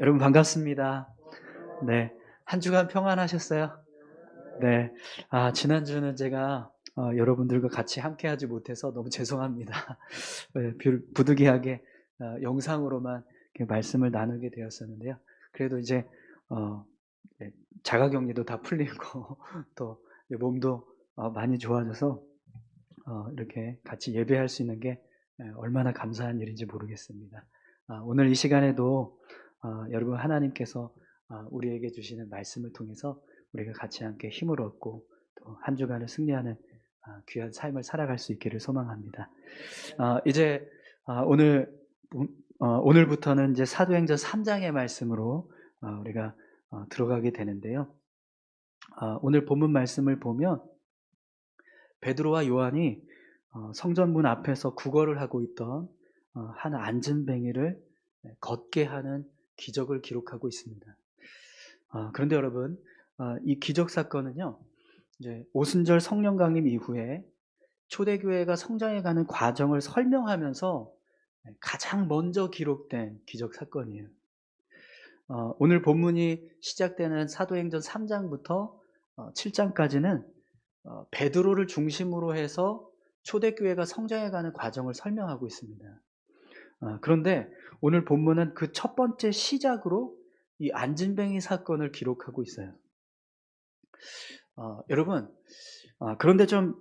여러분 반갑습니다. 네. 한 주간 평안하셨어요? 네. 지난주는 제가 여러분들과 같이 함께하지 못해서 너무 죄송합니다. 네, 부득이하게 영상으로만 이렇게 말씀을 나누게 되었었는데요. 그래도 이제 어 네, 자가격리도 다 풀리고 또 몸도 많이 좋아져서 이렇게 같이 예배할 수 있는 게 얼마나 감사한 일인지 모르겠습니다. 오늘 이 시간에도 여러분 하나님께서 우리에게 주시는 말씀을 통해서 우리가 같이 함께 힘을 얻고 또 한 주간을 승리하는 귀한 삶을 살아갈 수 있기를 소망합니다. 이제 오늘 오늘부터는 이제 사도행전 3장의 말씀으로 우리가 들어가게 되는데요. 오늘 본문 말씀을 보면 베드로와 요한이 성전문 앞에서 구걸을 하고 있던 한 안진뱅이를 걷게 하는 기적을 기록하고 있습니다. 그런데 여러분, 이 기적 사건은요, 이제 오순절 성령 강림 이후에 초대교회가 성장해가는 과정을 설명하면서 가장 먼저 기록된 기적 사건이에요. 오늘 본문이 시작되는 사도행전 3장부터 7장까지는 베드로를 중심으로 해서 초대교회가 성장해가는 과정을 설명하고 있습니다. 그런데 오늘 본문은 그 첫 번째 시작으로 이 안진뱅이 사건을 기록하고 있어요. 여러분, 그런데 좀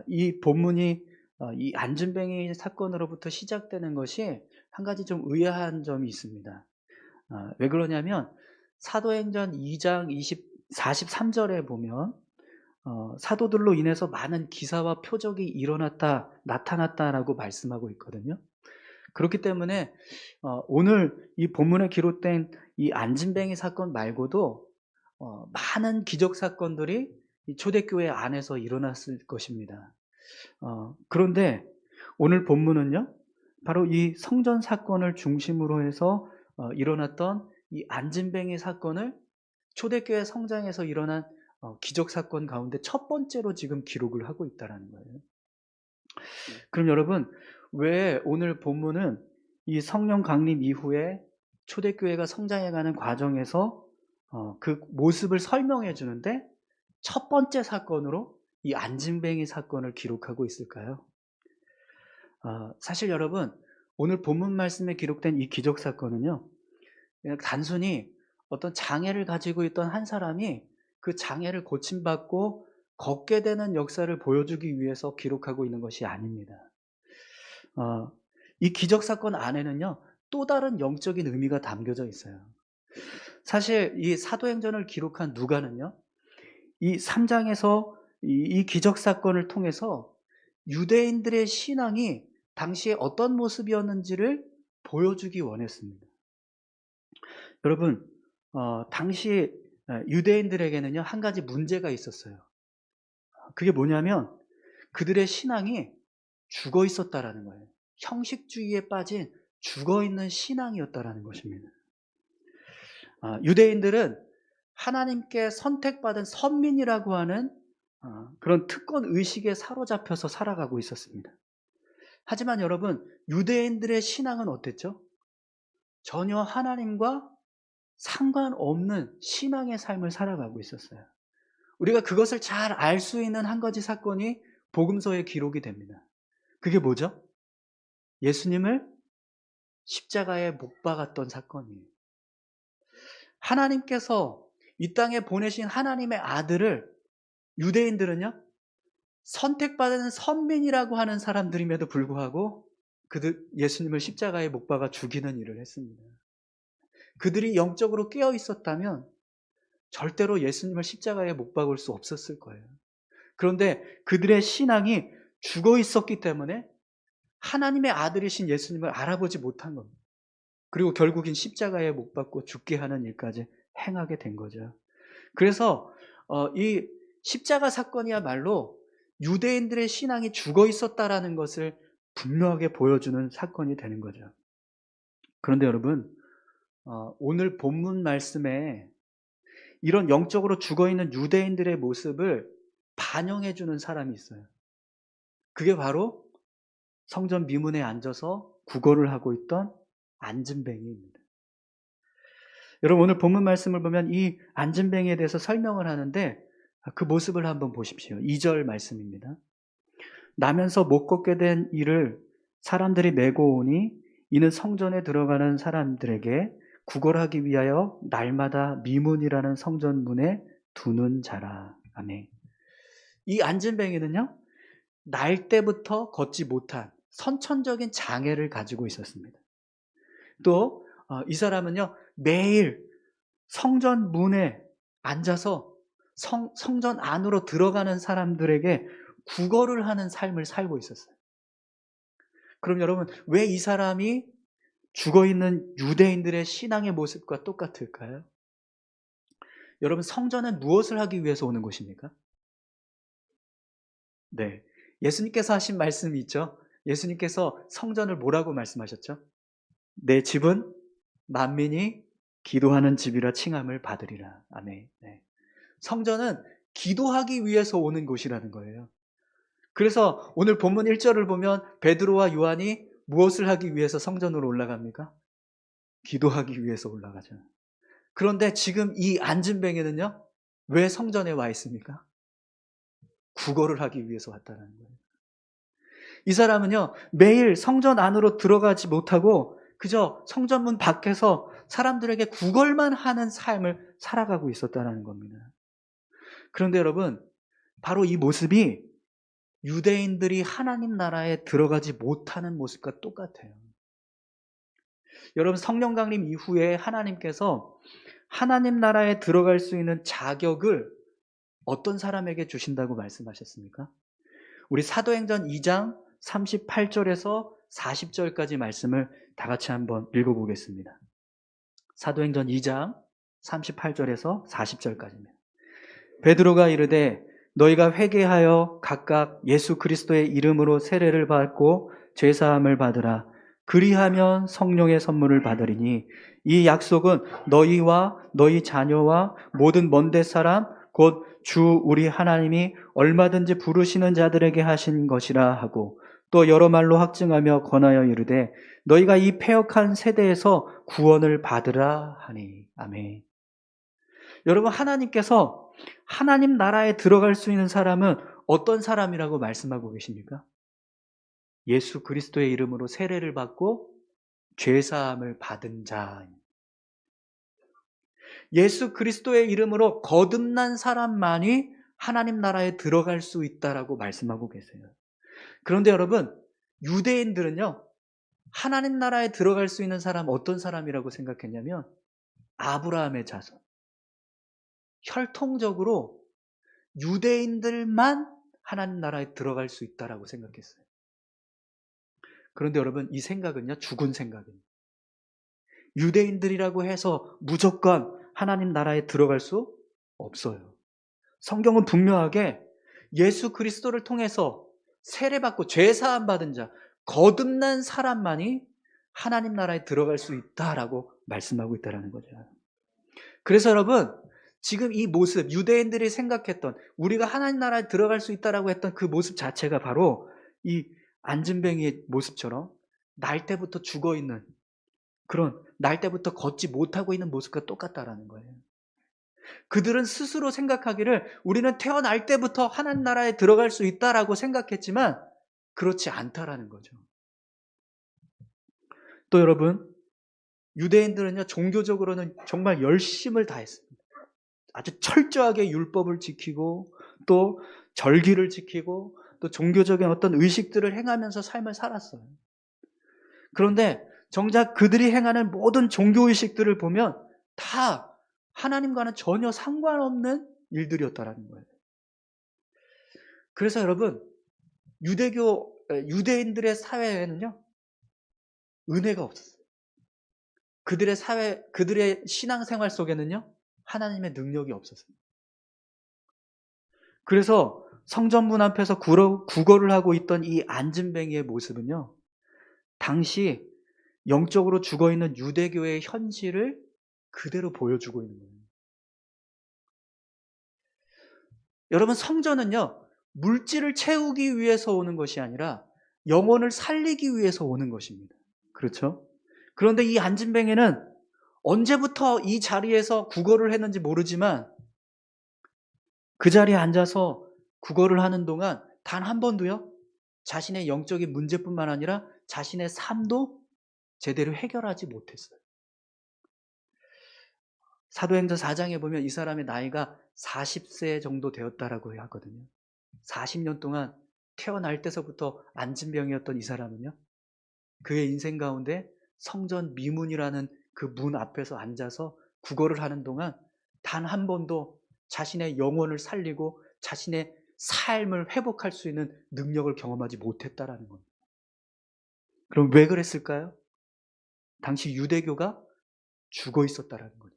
이 본문이 이 안진뱅이 사건으로부터 시작되는 것이 한 가지 좀 의아한 점이 있습니다. 왜 그러냐면 사도행전 2장 43절에 보면 사도들로 인해서 많은 기사와 표적이 나타났다라고 말씀하고 있거든요. 그렇기 때문에 오늘 이 본문에 기록된 이 안진뱅이 사건 말고도 많은 기적 사건들이 이 초대교회 안에서 일어났을 것입니다. 그런데 오늘 본문은요, 바로 이 성전 사건을 중심으로 해서 일어났던 이 안진뱅이 사건을 초대교회 성장에서 일어난 기적 사건 가운데 첫 번째로 지금 기록을 하고 있다라는 거예요. 그럼 여러분, 왜 오늘 본문은 이 성령 강림 이후에 초대교회가 성장해가는 과정에서 그 모습을 설명해 주는데 첫 번째 사건으로 이 안진뱅이 사건을 기록하고 있을까요? 사실 여러분, 오늘 본문 말씀에 기록된 이 기적 사건은요, 그냥 단순히 어떤 장애를 가지고 있던 한 사람이 그 장애를 고침받고 걷게 되는 역사를 보여주기 위해서 기록하고 있는 것이 아닙니다. 이 기적 사건 안에는요, 또 다른 영적인 의미가 담겨져 있어요. 사실 이 사도행전을 기록한 누가는요, 이 3장에서 이 기적 사건을 통해서 유대인들의 신앙이 당시에 어떤 모습이었는지를 보여주기 원했습니다. 여러분, 당시 유대인들에게는요, 한 가지 문제가 있었어요. 그게 뭐냐면 그들의 신앙이 죽어 있었다라는 거예요. 형식주의에 빠진 죽어 있는 신앙이었다라는 것입니다. 유대인들은 하나님께 선택받은 선민이라고 하는 그런 특권 의식에 사로잡혀서 살아가고 있었습니다. 하지만 여러분, 유대인들의 신앙은 어땠죠? 전혀 하나님과 상관없는 신앙의 삶을 살아가고 있었어요. 우리가 그것을 잘 알 수 있는 한 가지 사건이 복음서에 기록이 됩니다. 그게 뭐죠? 예수님을 십자가에 못 박았던 사건이에요. 하나님께서 이 땅에 보내신 하나님의 아들을 유대인들은요, 선택받은 선민이라고 하는 사람들임에도 불구하고 예수님을 십자가에 못 박아 죽이는 일을 했습니다. 그들이 영적으로 깨어 있었다면 절대로 예수님을 십자가에 못 박을 수 없었을 거예요. 그런데 그들의 신앙이 죽어 있었기 때문에 하나님의 아들이신 예수님을 알아보지 못한 겁니다. 그리고 결국엔 십자가에 못 박고 죽게 하는 일까지 행하게 된 거죠. 그래서 이 십자가 사건이야말로 유대인들의 신앙이 죽어 있었다라는 것을 분명하게 보여주는 사건이 되는 거죠. 그런데 여러분, 오늘 본문 말씀에 이런 영적으로 죽어 있는 유대인들의 모습을 반영해 주는 사람이 있어요. 그게 바로 성전 미문에 앉아서 구걸을 하고 있던 안진뱅이입니다. 여러분 오늘 본문 말씀을 보면 이 안진뱅이에 대해서 설명을 하는데 그 모습을 한번 보십시오. 2절 말씀입니다. 나면서 못 걷게 된 이를 사람들이 메고 오니 이는 성전에 들어가는 사람들에게 구걸하기 위하여 날마다 미문이라는 성전문에 두는 자라. 아멘. 이 안진뱅이는요, 날 때부터 걷지 못한 선천적인 장애를 가지고 있었습니다. 또 이 사람은요, 매일 성전 문에 앉아서 성전 안으로 들어가는 사람들에게 구걸을 하는 삶을 살고 있었어요. 그럼 여러분, 왜 이 사람이 죽어있는 유대인들의 신앙의 모습과 똑같을까요? 여러분, 성전은 무엇을 하기 위해서 오는 곳입니까? 네. 예수님께서 하신 말씀이 있죠. 예수님께서 성전을 뭐라고 말씀하셨죠? 내 집은 만민이 기도하는 집이라 칭함을 받으리라. 아멘. 네. 성전은 기도하기 위해서 오는 곳이라는 거예요. 그래서 오늘 본문 1절을 보면 베드로와 요한이 무엇을 하기 위해서 성전으로 올라갑니까? 기도하기 위해서 올라가죠. 그런데 지금 이 안진뱅이는요, 왜 성전에 와 있습니까? 구걸을 하기 위해서 왔다는 거예요. 이 사람은요, 매일 성전 안으로 들어가지 못하고 그저 성전문 밖에서 사람들에게 구걸만 하는 삶을 살아가고 있었다는 겁니다. 그런데 여러분, 바로 이 모습이 유대인들이 하나님 나라에 들어가지 못하는 모습과 똑같아요. 여러분, 성령 강림 이후에 하나님께서 하나님 나라에 들어갈 수 있는 자격을 어떤 사람에게 주신다고 말씀하셨습니까? 우리 사도행전 2장 38절에서 40절까지 말씀을 다 같이 한번 읽어보겠습니다. 사도행전 2장 38절에서 40절까지입니다. 베드로가 이르되 너희가 회개하여 각각 예수 그리스도의 이름으로 세례를 받고 죄사함을 받으라. 그리하면 성령의 선물을 받으리니 이 약속은 너희와 너희 자녀와 모든 먼데 사람 곧 주 우리 하나님이 얼마든지 부르시는 자들에게 하신 것이라 하고 또 여러 말로 확증하며 권하여 이르되 너희가 이 패역한 세대에서 구원을 받으라 하니. 아멘. 여러분, 하나님께서 하나님 나라에 들어갈 수 있는 사람은 어떤 사람이라고 말씀하고 계십니까? 예수 그리스도의 이름으로 세례를 받고 죄사함을 받은 자. 예수 그리스도의 이름으로 거듭난 사람만이 하나님 나라에 들어갈 수 있다라고 말씀하고 계세요. 그런데 여러분, 유대인들은요, 하나님 나라에 들어갈 수 있는 사람 어떤 사람이라고 생각했냐면 아브라함의 자손. 혈통적으로 유대인들만 하나님 나라에 들어갈 수 있다라고 생각했어요. 그런데 여러분, 이 생각은요, 죽은 생각입니다. 유대인들이라고 해서 무조건 하나님 나라에 들어갈 수 없어요. 성경은 분명하게 예수 그리스도를 통해서 세례받고 죄사함 받은 자, 거듭난 사람만이 하나님 나라에 들어갈 수 있다라고 말씀하고 있다는 거죠. 그래서 여러분, 지금 이 모습, 유대인들이 생각했던 우리가 하나님 나라에 들어갈 수 있다라고 했던 그 모습 자체가 바로 이 안진뱅이의 모습처럼 날 때부터 죽어있는 그런 날 때부터 걷지 못하고 있는 모습과 똑같다라는 거예요. 그들은 스스로 생각하기를 우리는 태어날 때부터 하나님 나라에 들어갈 수 있다라고 생각했지만 그렇지 않다라는 거죠. 또 여러분, 유대인들은요, 종교적으로는 정말 열심을 다했습니다. 아주 철저하게 율법을 지키고 또 절기를 지키고 또 종교적인 어떤 의식들을 행하면서 삶을 살았어요. 그런데 정작 그들이 행하는 모든 종교의식들을 보면 다 하나님과는 전혀 상관없는 일들이었다라는 거예요. 그래서 여러분, 유대인들의 사회에는요, 은혜가 없었어요. 그들의 신앙생활 속에는요, 하나님의 능력이 없었어요. 그래서 성전문 앞에서 구걸을 하고 있던 이 안진뱅이의 모습은요, 당시 영적으로 죽어있는 유대교의 현실을 그대로 보여주고 있는 거예요. 여러분, 성전은요, 물질을 채우기 위해서 오는 것이 아니라 영혼을 살리기 위해서 오는 것입니다. 그렇죠? 그런데 이 안진뱅이는 언제부터 이 자리에서 구걸을 했는지 모르지만 그 자리에 앉아서 구걸을 하는 동안 단 한 번도요, 자신의 영적인 문제뿐만 아니라 자신의 삶도 제대로 해결하지 못했어요. 사도행전 4장에 보면 이 사람의 나이가 40세 정도 되었다라고 하거든요. 40년 동안 태어날 때서부터 안진병이었던 이 사람은요, 그의 인생 가운데 성전 미문이라는 그 문 앞에서 앉아서 구걸을 하는 동안 단 한 번도 자신의 영혼을 살리고 자신의 삶을 회복할 수 있는 능력을 경험하지 못했다라는 겁니다. 그럼 왜 그랬을까요? 당시 유대교가 죽어 있었다라는 거죠.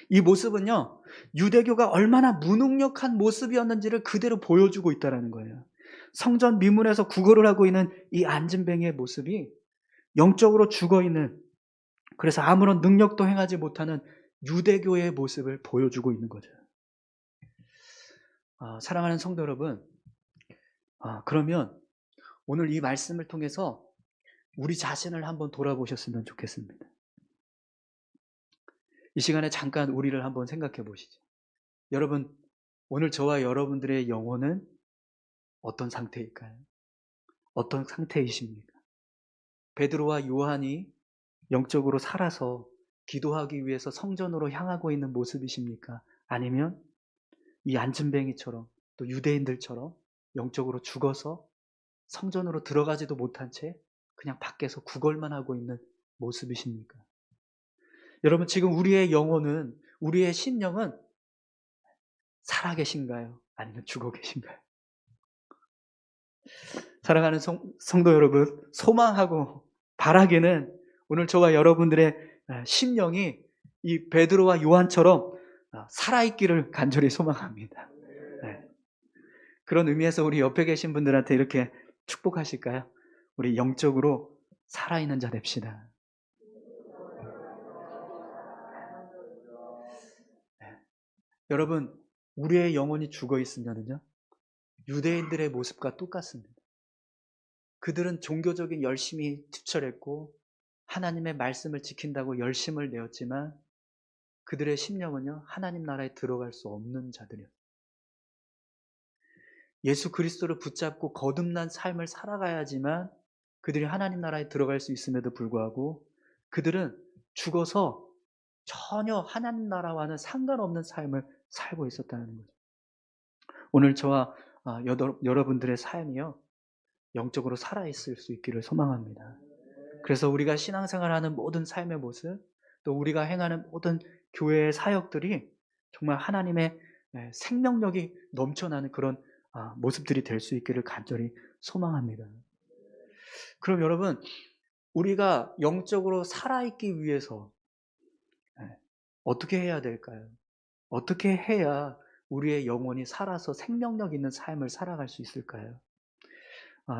이 모습은요, 유대교가 얼마나 무능력한 모습이었는지를 그대로 보여주고 있다는 거예요. 성전 미문에서 구걸을 하고 있는 이 안진뱅이의 모습이 영적으로 죽어 있는, 그래서 아무런 능력도 행하지 못하는 유대교의 모습을 보여주고 있는 거죠. 사랑하는 성도 여러분, 그러면 오늘 이 말씀을 통해서 우리 자신을 한번 돌아보셨으면 좋겠습니다. 이 시간에 잠깐 우리를 한번 생각해 보시죠. 여러분, 오늘 저와 여러분들의 영혼은 어떤 상태일까요? 어떤 상태이십니까? 베드로와 요한이 영적으로 살아서 기도하기 위해서 성전으로 향하고 있는 모습이십니까? 아니면 이 안진뱅이처럼, 또 유대인들처럼 영적으로 죽어서 성전으로 들어가지도 못한 채 그냥 밖에서 구걸만 하고 있는 모습이십니까? 여러분, 지금 우리의 영혼은, 우리의 심령은 살아계신가요? 아니면 죽어 계신가요? 사랑하는 성도 여러분, 소망하고 바라기는 오늘 저와 여러분들의 심령이 이 베드로와 요한처럼 살아있기를 간절히 소망합니다. 네. 그런 의미에서 우리 옆에 계신 분들한테 이렇게 축복하실까요? 우리 영적으로 살아있는 자 됩시다. 네. 여러분, 우리의 영혼이 죽어 있으면요, 유대인들의 모습과 똑같습니다. 그들은 종교적인 열심이 투철했고 하나님의 말씀을 지킨다고 열심을 내었지만 그들의 심령은요, 하나님 나라에 들어갈 수 없는 자들이었어요. 예수 그리스도를 붙잡고 거듭난 삶을 살아가야지만 그들이 하나님 나라에 들어갈 수 있음에도 불구하고 그들은 죽어서 전혀 하나님 나라와는 상관없는 삶을 살고 있었다는 거죠. 오늘 저와 여러분들의 삶이요, 영적으로 살아있을 수 있기를 소망합니다. 그래서 우리가 신앙생활하는 모든 삶의 모습, 또 우리가 행하는 모든 교회의 사역들이 정말 하나님의 생명력이 넘쳐나는 그런 모습들이 될 수 있기를 간절히 소망합니다. 그럼 여러분, 우리가 영적으로 살아있기 위해서 어떻게 해야 될까요? 어떻게 해야 우리의 영혼이 살아서 생명력 있는 삶을 살아갈 수 있을까요?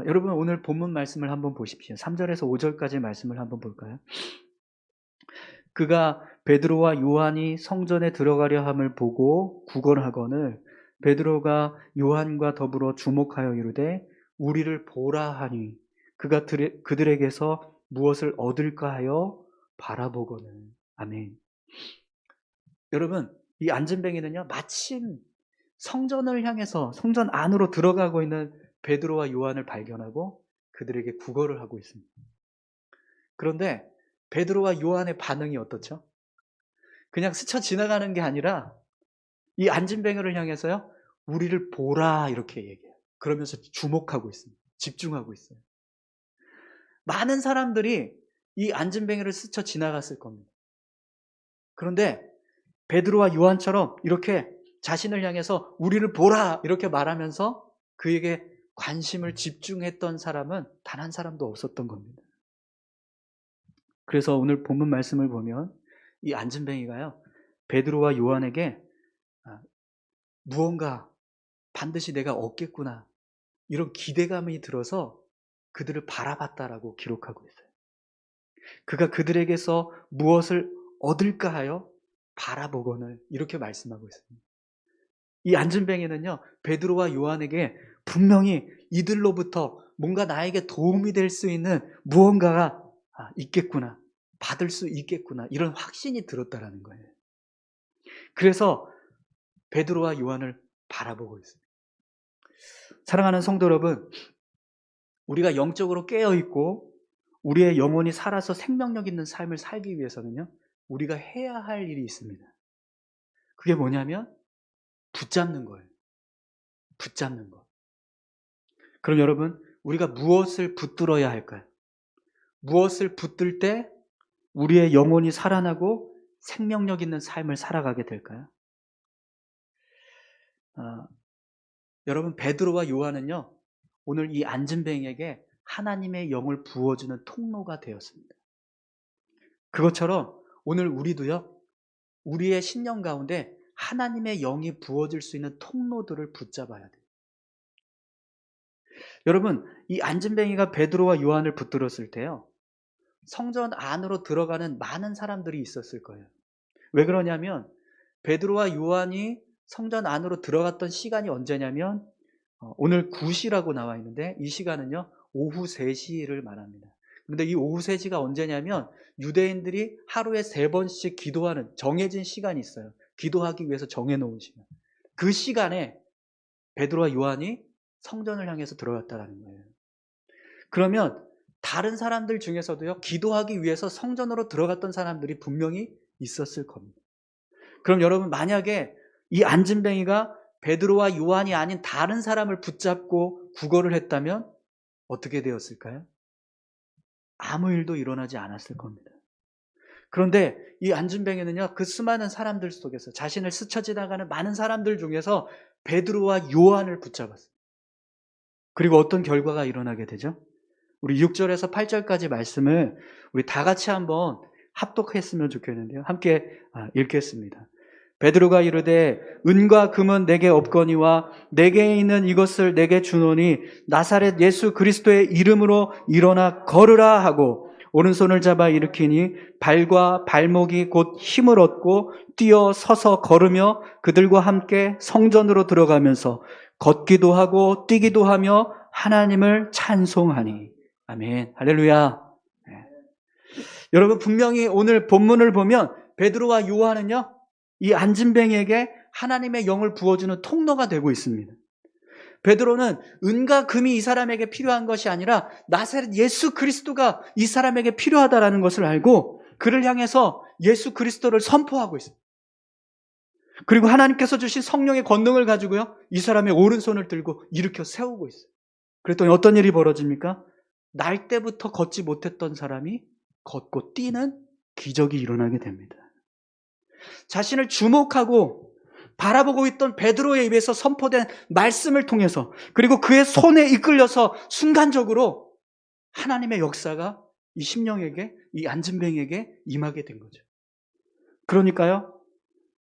여러분, 오늘 본문 말씀을 한번 보십시오. 3절에서 5절까지 말씀을 한번 볼까요? 그가 베드로와 요한이 성전에 들어가려 함을 보고 구걸하거늘 베드로가 요한과 더불어 주목하여 이르되 우리를 보라 하니 그가 그들에게서 무엇을 얻을까 하여 바라보거늘. 아멘. 여러분, 이 안진뱅이는요, 마침 성전을 향해서 성전 안으로 들어가고 있는 베드로와 요한을 발견하고 그들에게 구걸을 하고 있습니다. 그런데 베드로와 요한의 반응이 어떻죠? 그냥 스쳐 지나가는 게 아니라 이 안진뱅이를 향해서요, 우리를 보라 이렇게 얘기해요. 그러면서 주목하고 있습니다. 집중하고 있어요. 많은 사람들이 이 안진뱅이를 스쳐 지나갔을 겁니다. 그런데 베드로와 요한처럼 이렇게 자신을 향해서 우리를 보라 이렇게 말하면서 그에게 관심을 집중했던 사람은 단 한 사람도 없었던 겁니다. 그래서 오늘 본문 말씀을 보면 이 안진뱅이가요, 베드로와 요한에게 무언가 반드시 내가 얻겠구나 이런 기대감이 들어서 그들을 바라봤다라고 기록하고 있어요. 그가 그들에게서 무엇을 얻을까 하여 바라보거늘 이렇게 말씀하고 있습니다. 이 안진뱅이는요, 베드로와 요한에게 분명히 이들로부터 뭔가 나에게 도움이 될 수 있는 무언가가 있겠구나, 받을 수 있겠구나, 이런 확신이 들었다라는 거예요. 그래서 베드로와 요한을 바라보고 있습니다. 사랑하는 성도 여러분, 우리가 영적으로 깨어있고 우리의 영혼이 살아서 생명력 있는 삶을 살기 위해서는요, 우리가 해야 할 일이 있습니다. 그게 뭐냐면 붙잡는 거예요. 붙잡는 거. 그럼 여러분, 우리가 무엇을 붙들어야 할까요? 무엇을 붙들 때 우리의 영혼이 살아나고 생명력 있는 삶을 살아가게 될까요? 여러분, 베드로와 요한은요, 오늘 이 안진뱅에게 하나님의 영을 부어주는 통로가 되었습니다. 그것처럼 오늘 우리도요, 우리의 신령 가운데 하나님의 영이 부어질 수 있는 통로들을 붙잡아야 돼요. 여러분, 이 안진뱅이가 베드로와 요한을 붙들었을 때요, 성전 안으로 들어가는 많은 사람들이 있었을 거예요. 왜 그러냐면 베드로와 요한이 성전 안으로 들어갔던 시간이 언제냐면 오늘 9시라고 나와 있는데 이 시간은요, 오후 3시를 말합니다. 그런데 이 오후 3시가 언제냐면 유대인들이 하루에 3번씩 기도하는 정해진 시간이 있어요. 기도하기 위해서 정해놓은 시간. 그 시간에 베드로와 요한이 성전을 향해서 들어갔다는 거예요. 그러면 다른 사람들 중에서도요, 기도하기 위해서 성전으로 들어갔던 사람들이 분명히 있었을 겁니다. 그럼 여러분, 만약에 이 안진뱅이가 베드로와 요한이 아닌 다른 사람을 붙잡고 구걸을 했다면 어떻게 되었을까요? 아무 일도 일어나지 않았을 겁니다. 그런데 이 안진뱅이는요, 그 수많은 사람들 속에서 자신을 스쳐 지나가는 많은 사람들 중에서 베드로와 요한을 붙잡았어요. 그리고 어떤 결과가 일어나게 되죠? 우리 6절에서 8절까지 말씀을 우리 다 같이 한번 합독했으면 좋겠는데요. 함께 읽겠습니다. 베드로가 이르되 은과 금은 내게 없거니와 내게 있는 이것을 내게 주노니 나사렛 예수 그리스도의 이름으로 일어나 걸으라 하고 오른손을 잡아 일으키니 발과 발목이 곧 힘을 얻고 뛰어 서서 걸으며 그들과 함께 성전으로 들어가면서 걷기도 하고 뛰기도 하며 하나님을 찬송하니. 아멘. 할렐루야. 네. 여러분, 분명히 오늘 본문을 보면 베드로와 요한은요, 이 안진뱅이에게 하나님의 영을 부어주는 통로가 되고 있습니다. 베드로는 은과 금이 이 사람에게 필요한 것이 아니라 나사렛 예수 그리스도가 이 사람에게 필요하다는 것을 알고 그를 향해서 예수 그리스도를 선포하고 있습니다. 그리고 하나님께서 주신 성령의 권능을 가지고요, 이 사람의 오른손을 들고 일으켜 세우고 있어요. 그랬더니 어떤 일이 벌어집니까? 날 때부터 걷지 못했던 사람이 걷고 뛰는 기적이 일어나게 됩니다. 자신을 주목하고 바라보고 있던 베드로의 입에서 선포된 말씀을 통해서, 그리고 그의 손에 이끌려서 순간적으로 하나님의 역사가 이 심령에게, 이 안진뱅에게 임하게 된 거죠. 그러니까요,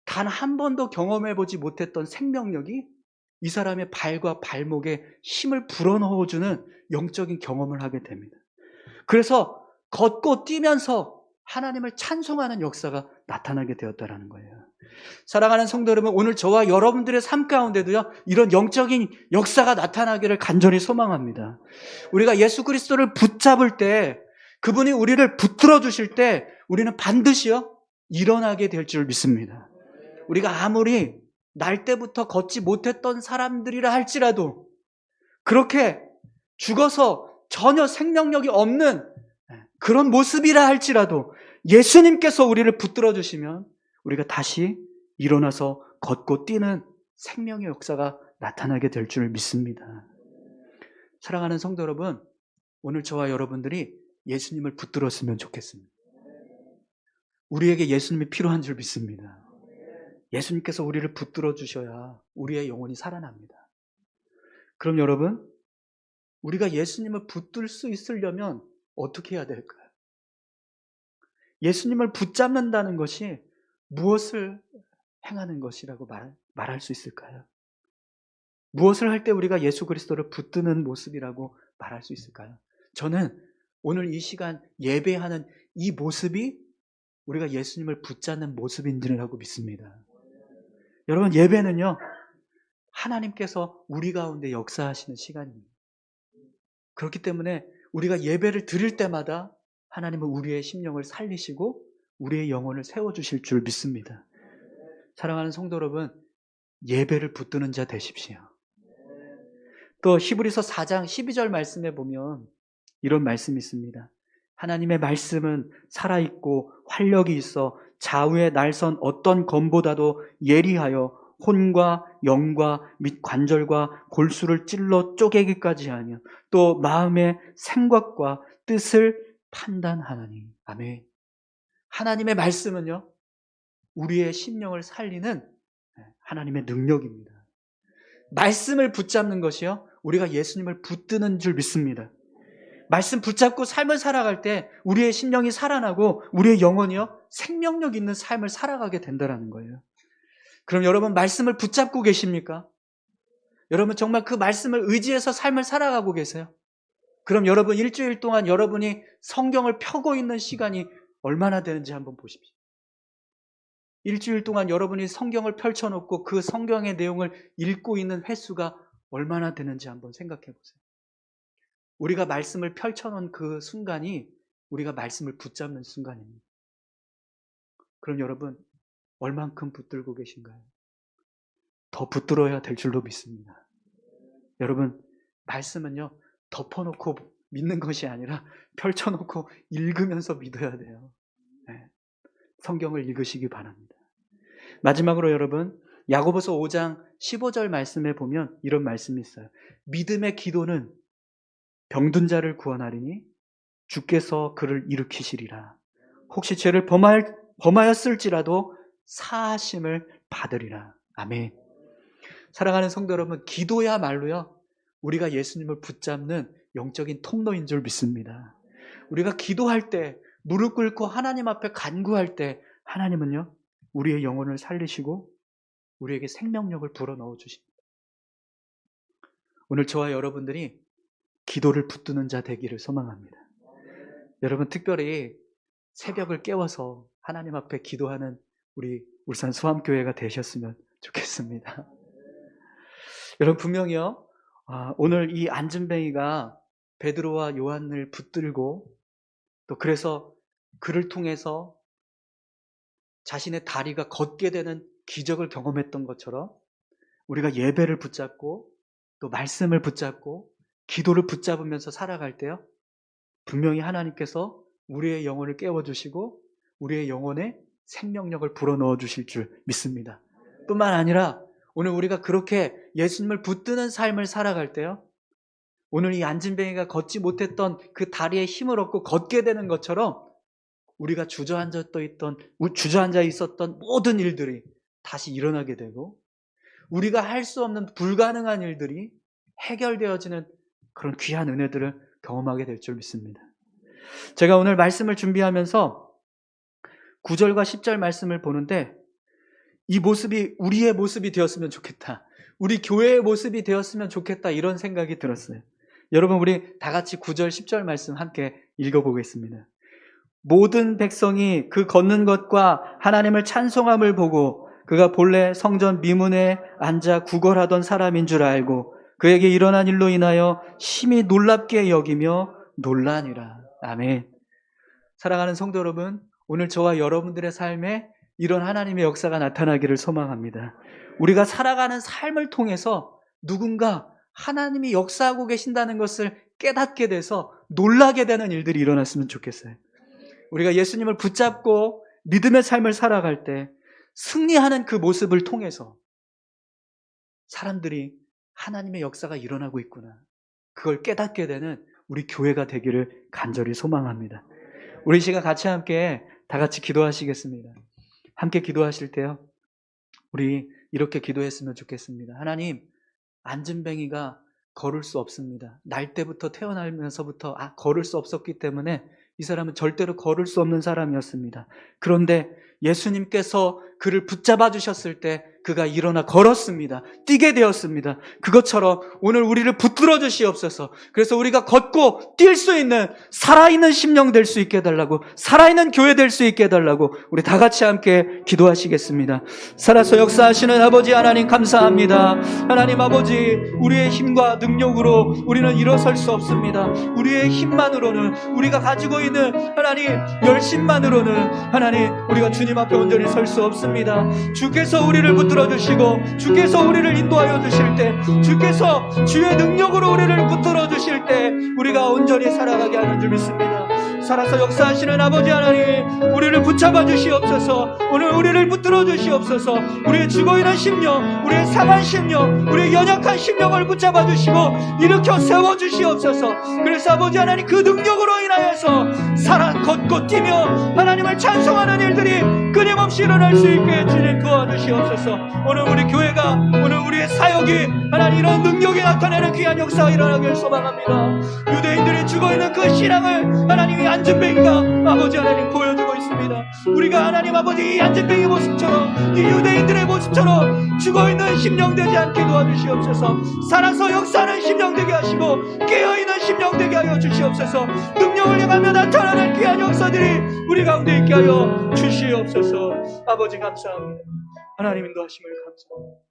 단 한 번도 경험해보지 못했던 생명력이 이 사람의 발과 발목에 힘을 불어넣어주는 영적인 경험을 하게 됩니다. 그래서 걷고 뛰면서 하나님을 찬송하는 역사가 나타나게 되었다는 거예요. 사랑하는 성도 여러분, 오늘 저와 여러분들의 삶 가운데도요, 이런 영적인 역사가 나타나기를 간절히 소망합니다. 우리가 예수 그리스도를 붙잡을 때, 그분이 우리를 붙들어 주실 때 우리는 반드시요, 일어나게 될 줄 믿습니다. 우리가 아무리 날 때부터 걷지 못했던 사람들이라 할지라도, 그렇게 죽어서 전혀 생명력이 없는 그런 모습이라 할지라도 예수님께서 우리를 붙들어 주시면 우리가 다시 일어나서 걷고 뛰는 생명의 역사가 나타나게 될 줄 믿습니다. 사랑하는 성도 여러분, 오늘 저와 여러분들이 예수님을 붙들었으면 좋겠습니다. 우리에게 예수님이 필요한 줄 믿습니다. 예수님께서 우리를 붙들어 주셔야 우리의 영혼이 살아납니다. 그럼 여러분, 우리가 예수님을 붙들 수 있으려면 어떻게 해야 될까요? 예수님을 붙잡는다는 것이 무엇을 행하는 것이라고 말할 수 있을까요? 무엇을 할 때 우리가 예수 그리스도를 붙드는 모습이라고 말할 수 있을까요? 저는 오늘 이 시간 예배하는 이 모습이 우리가 예수님을 붙잡는 모습인지라고 믿습니다. 여러분, 예배는요, 하나님께서 우리 가운데 역사하시는 시간입니다. 그렇기 때문에 우리가 예배를 드릴 때마다 하나님은 우리의 심령을 살리시고 우리의 영혼을 세워주실 줄 믿습니다. 사랑하는 성도 여러분, 예배를 붙드는 자 되십시오. 또 히브리서 4장 12절 말씀에 보면 이런 말씀이 있습니다. 하나님의 말씀은 살아있고 활력이 있어 좌우에 날선 어떤 검보다도 예리하여 혼과 영과 및 관절과 골수를 찔러 쪼개기까지 하며 또 마음의 생각과 뜻을 판단하나니. 아멘. 하나님의 말씀은요, 우리의 심령을 살리는 하나님의 능력입니다. 말씀을 붙잡는 것이요, 우리가 예수님을 붙드는 줄 믿습니다. 말씀 붙잡고 삶을 살아갈 때 우리의 심령이 살아나고 우리의 영혼이요, 생명력 있는 삶을 살아가게 된다는 거예요. 그럼 여러분, 말씀을 붙잡고 계십니까? 여러분 정말 그 말씀을 의지해서 삶을 살아가고 계세요? 그럼 여러분 일주일 동안 여러분이 성경을 펴고 있는 시간이 얼마나 되는지 한번 보십시오. 일주일 동안 여러분이 성경을 펼쳐놓고 그 성경의 내용을 읽고 있는 횟수가 얼마나 되는지 한번 생각해 보세요. 우리가 말씀을 펼쳐놓은 그 순간이 우리가 말씀을 붙잡는 순간입니다. 그럼 여러분 얼만큼 붙들고 계신가요? 더 붙들어야 될 줄로 믿습니다. 여러분, 말씀은요, 덮어놓고 믿는 것이 아니라 펼쳐놓고 읽으면서 믿어야 돼요. 네. 성경을 읽으시기 바랍니다. 마지막으로 여러분, 야고보서 5장 15절 말씀에 보면 이런 말씀이 있어요. 믿음의 기도는 병든 자를 구원하리니 주께서 그를 일으키시리라. 혹시 죄를 범하였을지라도 사하심을 받으리라. 아멘. 사랑하는 성도 여러분, 기도야말로요, 우리가 예수님을 붙잡는 영적인 통로인 줄 믿습니다. 우리가 기도할 때, 무릎 꿇고 하나님 앞에 간구할 때 하나님은요, 우리의 영혼을 살리시고 우리에게 생명력을 불어넣어 주십니다. 오늘 저와 여러분들이 기도를 붙드는 자 되기를 소망합니다. 여러분 특별히 새벽을 깨워서 하나님 앞에 기도하는 우리 울산 수암교회가 되셨으면 좋겠습니다. 여러분 분명히요, 오늘 이 안진뱅이가 베드로와 요한을 붙들고 또 그래서 그를 통해서 자신의 다리가 걷게 되는 기적을 경험했던 것처럼 우리가 예배를 붙잡고 또 말씀을 붙잡고 기도를 붙잡으면서 살아갈 때요, 분명히 하나님께서 우리의 영혼을 깨워주시고 우리의 영혼에 생명력을 불어넣어 주실 줄 믿습니다. 뿐만 아니라 오늘 우리가 그렇게 예수님을 붙드는 삶을 살아갈 때요, 오늘 이 안진뱅이가 걷지 못했던 그 다리에 힘을 얻고 걷게 되는 것처럼 우리가 주저앉아 있었던 모든 일들이 다시 일어나게 되고 우리가 할 수 없는 불가능한 일들이 해결되어지는 그런 귀한 은혜들을 경험하게 될 줄 믿습니다. 제가 오늘 말씀을 준비하면서 9절과 10절 말씀을 보는데 이 모습이 우리의 모습이 되었으면 좋겠다, 우리 교회의 모습이 되었으면 좋겠다, 이런 생각이 들었어요. 여러분 우리 다 같이 9절 10절 말씀 함께 읽어보겠습니다. 모든 백성이 그 걷는 것과 하나님을 찬송함을 보고 그가 본래 성전 미문에 앉아 구걸하던 사람인 줄 알고 그에게 일어난 일로 인하여 심히 놀랍게 여기며 놀라니라. 아멘. 사랑하는 성도 여러분, 오늘 저와 여러분들의 삶에 이런 하나님의 역사가 나타나기를 소망합니다. 우리가 살아가는 삶을 통해서 누군가 하나님이 역사하고 계신다는 것을 깨닫게 돼서 놀라게 되는 일들이 일어났으면 좋겠어요. 우리가 예수님을 붙잡고 믿음의 삶을 살아갈 때 승리하는 그 모습을 통해서 사람들이 하나님의 역사가 일어나고 있구나, 그걸 깨닫게 되는 우리 교회가 되기를 간절히 소망합니다. 우리 시간 함께 다 같이 기도하시겠습니다. 함께 기도하실 때요, 우리 이렇게 기도했으면 좋겠습니다. 하나님, 안진뱅이가 걸을 수 없습니다. 날 때부터 태어나면서부터 걸을 수 없었기 때문에 이 사람은 절대로 걸을 수 없는 사람이었습니다. 그런데 예수님께서 그를 붙잡아 주셨을 때 그가 일어나 걸었습니다. 뛰게 되었습니다. 그것처럼 오늘 우리를 붙들어 주시옵소서. 그래서 우리가 걷고 뛸 수 있는 살아있는 심령 될 수 있게 해달라고, 살아있는 교회 될 수 있게 해달라고 우리 다 같이 함께 기도하시겠습니다. 살아서 역사하시는 아버지 하나님 감사합니다. 하나님 아버지, 우리의 힘과 능력으로 우리는 일어설 수 없습니다. 우리의 힘만으로는, 우리가 가지고 있는 하나님 열심만으로는 하나님 우리가 주님 앞에 온전히 설 수 없습니다. 주께서 우리를 붙들어 주시고 주께서 우리를 인도하여 주실 때, 주께서 주의 능력으로 우리를 붙들어 주실 때 우리가 온전히 살아가게 하는 줄 믿습니다. 살아서 역사하시는 아버지 하나님, 우리를 붙잡아 주시옵소서. 오늘 우리를 붙들어 주시옵소서. 우리의 죽어있는 심령, 우리의 상한 심령, 우리의 연약한 심령을 붙잡아 주시고 일으켜 세워 주시옵소서. 그래서 아버지 하나님, 그 능력으로 인하여서 살아 걷고 뛰며 하나님을 찬송하는 일들이 끊임없이 일어날 수 있게 주님 도와주시옵소서. 오늘 우리 교회가, 오늘 우리의 사역이 하나님 이런 능력이 나타내는 귀한 역사가 일어나길 소망합니다. 유대인들이 죽어있는 그 신앙을 하나님이 안전뱅이가 아버지 하나님 보여주고 있습니다. 우리가 하나님 아버지 이 안전뱅이 모습처럼, 이 유대인들의 모습처럼 죽어있는 심령 되지 않게 도와주시옵소서. 살아서 역사하는 심령 되게 하시고 깨어있는 심령 되게 하여 주시옵소서. 능력을 행하며 나타나는 귀한 역사들이 우리 가운데 있게 하여 주시옵소서. 아버지 감사합니다. 하나님 인도하심을 감사합니다.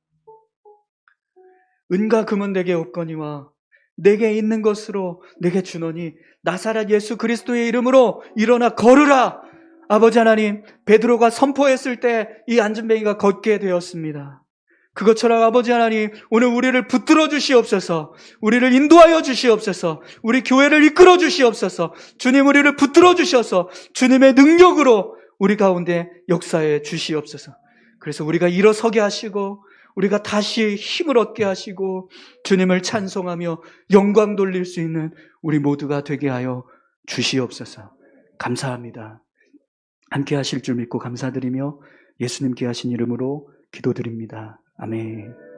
은과 금은 내게 없거니와 내게 있는 것으로 내게 주노니 나사렛 예수 그리스도의 이름으로 일어나 걸으라. 아버지 하나님, 베드로가 선포했을 때 이 안전뱅이가 걷게 되었습니다. 그것처럼 아버지 하나님, 오늘 우리를 붙들어 주시옵소서. 우리를 인도하여 주시옵소서. 우리 교회를 이끌어 주시옵소서. 주님, 우리를 붙들어 주셔서 주님의 능력으로 우리 가운데 역사해 주시옵소서. 그래서 우리가 일어서게 하시고 우리가 다시 힘을 얻게 하시고 주님을 찬송하며 영광 돌릴 수 있는 우리 모두가 되게 하여 주시옵소서. 감사합니다. 함께 하실 줄 믿고 감사드리며 예수님께 하신 이름으로 기도드립니다. 아멘.